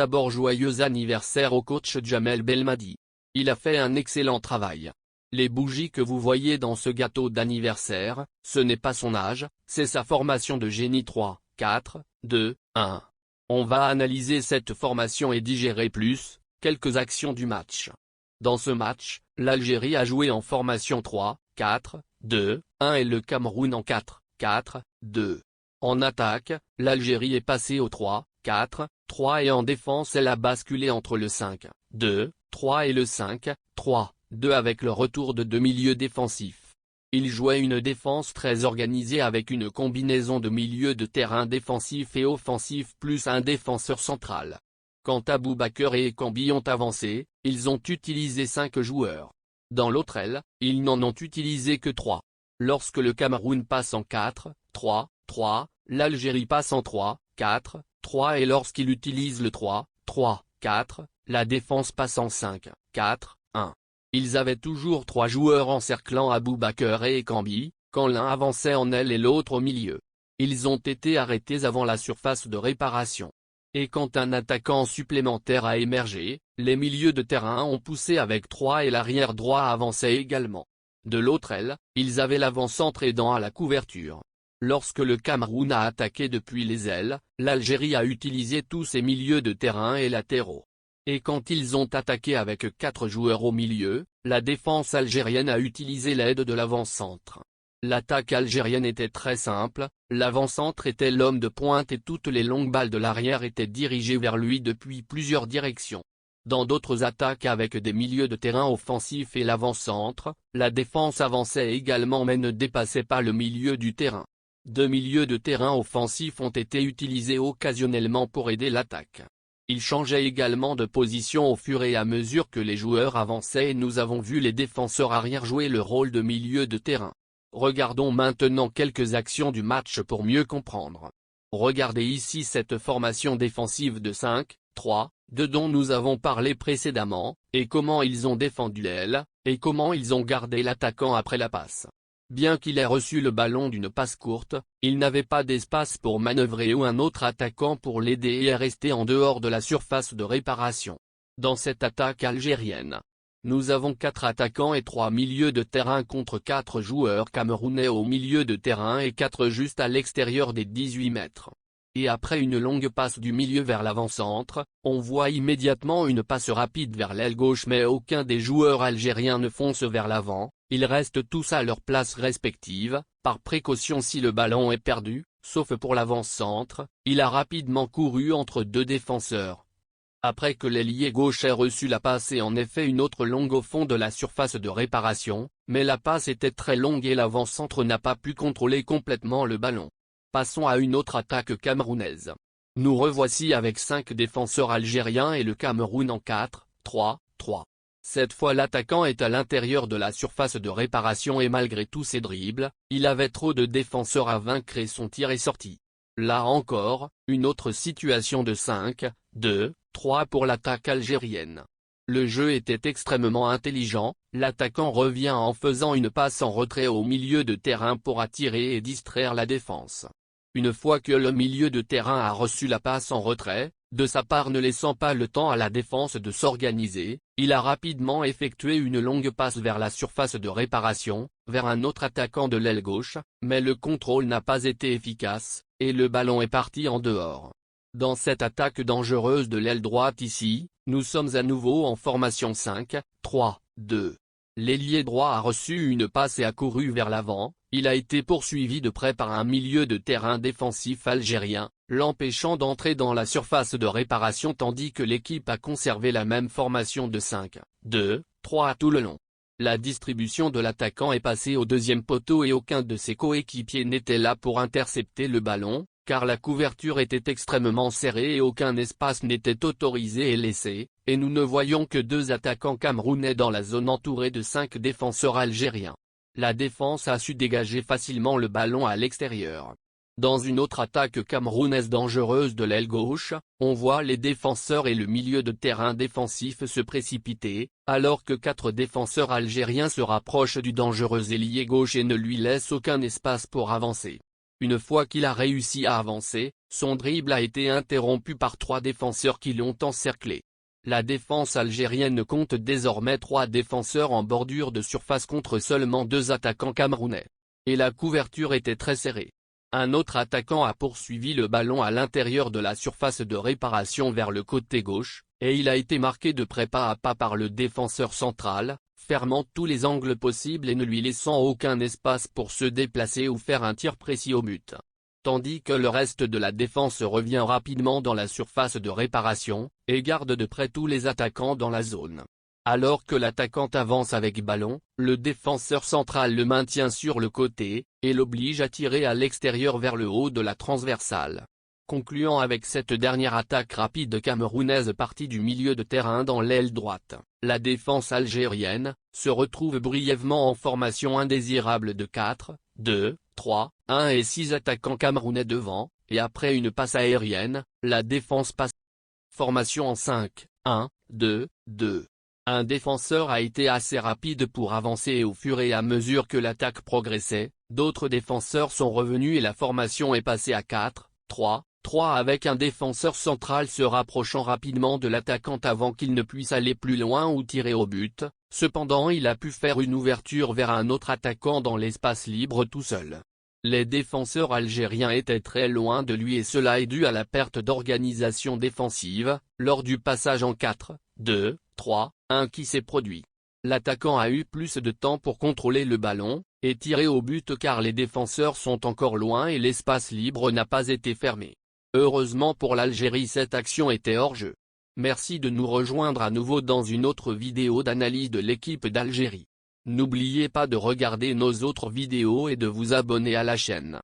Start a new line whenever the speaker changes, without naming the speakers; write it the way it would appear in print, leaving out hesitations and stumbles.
d'abord joyeux anniversaire au coach Djamel Belmadi. Il a fait un excellent travail. Les bougies que vous voyez dans ce gâteau d'anniversaire, ce n'est pas son âge, c'est sa formation de génie 3, 4, 2, 1. On va analyser cette formation et digérer quelques actions du match. Dans ce match, l'Algérie a joué en formation 3, 4, 2, 1 et le Cameroun en 4, 4, 2. En attaque, l'Algérie est passée au 3, 4, 3 et en défense elle a basculé entre le 5, 2, 3 et le 5, 3, 2 avec le retour de deux milieux défensifs. Il jouait une défense très organisée avec une combinaison de milieux de terrain défensif et offensif plus un défenseur central. Quand Aboubacar et Ekambi ont avancé, ils ont utilisé 5 joueurs. Dans l'autre aile, ils n'en ont utilisé que 3. Lorsque le Cameroun passe en 4, 3, 3, l'Algérie passe en 3, 4, 3 et lorsqu'il utilise le 3, 3, 4, la défense passe en 5, 4, 1. Ils avaient toujours 3 joueurs encerclant Aboubacar et Ekambi, quand l'un avançait en aile et l'autre au milieu. Ils ont été arrêtés avant la surface de réparation. Et quand un attaquant supplémentaire a émergé, les milieux de terrain ont poussé avec 3 et l'arrière droit avançait également. De l'autre aile, ils avaient l'avant-centre aidant à la couverture. Lorsque le Cameroun a attaqué depuis les ailes, l'Algérie a utilisé tous ses milieux de terrain et latéraux. Et quand ils ont attaqué avec 4 joueurs au milieu, la défense algérienne a utilisé l'aide de l'avant-centre. L'attaque algérienne était très simple, l'avant-centre était l'homme de pointe et toutes les longues balles de l'arrière étaient dirigées vers lui depuis plusieurs directions. Dans d'autres attaques avec des milieux de terrain offensifs et l'avant-centre, la défense avançait également mais ne dépassait pas le milieu du terrain. 2 milieux de terrain offensifs ont été utilisés occasionnellement pour aider l'attaque. Ils changeaient également de position au fur et à mesure que les joueurs avançaient et nous avons vu les défenseurs arrière jouer le rôle de milieu de terrain. Regardons maintenant quelques actions du match pour mieux comprendre. Regardez ici cette formation défensive de 5, 3, 2 dont nous avons parlé précédemment, et comment ils ont défendu l'aile, et comment ils ont gardé l'attaquant après la passe. Bien qu'il ait reçu le ballon d'une passe courte, il n'avait pas d'espace pour manœuvrer ou un autre attaquant pour l'aider et est resté en dehors de la surface de réparation. Dans cette attaque algérienne, nous avons 4 attaquants et 3 milieux de terrain contre 4 joueurs camerounais au milieu de terrain et 4 juste à l'extérieur des 18 mètres. Et après une longue passe du milieu vers l'avant-centre, on voit immédiatement une passe rapide vers l'aile gauche mais aucun des joueurs algériens ne fonce vers l'avant, ils restent tous à leur place respective, par précaution si le ballon est perdu, sauf pour l'avant-centre, il a rapidement couru entre 2 défenseurs. Après que l'ailier gauche ait reçu la passe et en effet une autre longue au fond de la surface de réparation, mais la passe était très longue et l'avant-centre n'a pas pu contrôler complètement le ballon. Passons à une autre attaque camerounaise. Nous revoici avec 5 défenseurs algériens et le Cameroun en 4, 3, 3. Cette fois l'attaquant est à l'intérieur de la surface de réparation et malgré tous ses dribbles, il avait trop de défenseurs à vaincre et son tir est sorti. Là encore, une autre situation de 5, 2, 3 pour l'attaque algérienne. Le jeu était extrêmement intelligent, l'attaquant revient en faisant une passe en retrait au milieu de terrain pour attirer et distraire la défense. Une fois que le milieu de terrain a reçu la passe en retrait, de sa part ne laissant pas le temps à la défense de s'organiser, il a rapidement effectué une longue passe vers la surface de réparation, vers un autre attaquant de l'aile gauche, mais le contrôle n'a pas été efficace, et le ballon est parti en dehors. Dans cette attaque dangereuse de l'aile droite ici, nous sommes à nouveau en formation 5, 3, 2. L'ailier droit a reçu une passe et a couru vers l'avant, il a été poursuivi de près par un milieu de terrain défensif algérien, l'empêchant d'entrer dans la surface de réparation tandis que l'équipe a conservé la même formation de 5, 2, 3 tout le long. La distribution de l'attaquant est passée au deuxième poteau et aucun de ses coéquipiers n'était là pour intercepter le ballon, car la couverture était extrêmement serrée et aucun espace n'était autorisé et laissé, et nous ne voyons que 2 attaquants camerounais dans la zone entourée de 5 défenseurs algériens. La défense a su dégager facilement le ballon à l'extérieur. Dans une autre attaque camerounaise dangereuse de l'aile gauche, on voit les défenseurs et le milieu de terrain défensif se précipiter, alors que 4 défenseurs algériens se rapprochent du dangereux ailier gauche et ne lui laissent aucun espace pour avancer. Une fois qu'il a réussi à avancer, Son dribble a été interrompu par 3 défenseurs qui l'ont encerclé. La défense algérienne compte désormais 3 défenseurs en bordure de surface contre seulement 2 attaquants camerounais. Et la couverture était très serrée. Un autre attaquant a poursuivi le ballon à l'intérieur de la surface de réparation vers le côté gauche, et il a été marqué de près pas à pas par le défenseur central, fermant tous les angles possibles et ne lui laissant aucun espace pour se déplacer ou faire un tir précis au but. Tandis que le reste de la défense revient rapidement dans la surface de réparation, et garde de près tous les attaquants dans la zone. Alors que l'attaquant avance avec ballon, le défenseur central le maintient sur le côté, et l'oblige à tirer à l'extérieur vers le haut de la transversale. Concluant avec cette dernière attaque rapide camerounaise partie du milieu de terrain dans l'aile droite, la défense algérienne se retrouve brièvement en formation indésirable de 4, 2, 3, 1 et 6 attaquants camerounais devant, et après une passe aérienne, la défense passe. Formation en 5, 1, 2, 2. Un défenseur a été assez rapide pour avancer et au fur et à mesure que l'attaque progressait, d'autres défenseurs sont revenus et la formation est passée à 4, 3, 3 avec un défenseur central se rapprochant rapidement de l'attaquant avant qu'il ne puisse aller plus loin ou tirer au but, cependant il a pu faire une ouverture vers un autre attaquant dans l'espace libre tout seul. Les défenseurs algériens étaient très loin de lui et cela est dû à la perte d'organisation défensive, lors du passage en 4, 2, 3, 1 qui s'est produit. L'attaquant a eu plus de temps pour contrôler le ballon, et tirer au but car les défenseurs sont encore loin et l'espace libre n'a pas été fermé. Heureusement pour l'Algérie cette action était hors jeu. Merci de nous rejoindre à nouveau dans une autre vidéo d'analyse de l'équipe d'Algérie. N'oubliez pas de regarder nos autres vidéos et de vous abonner à la chaîne.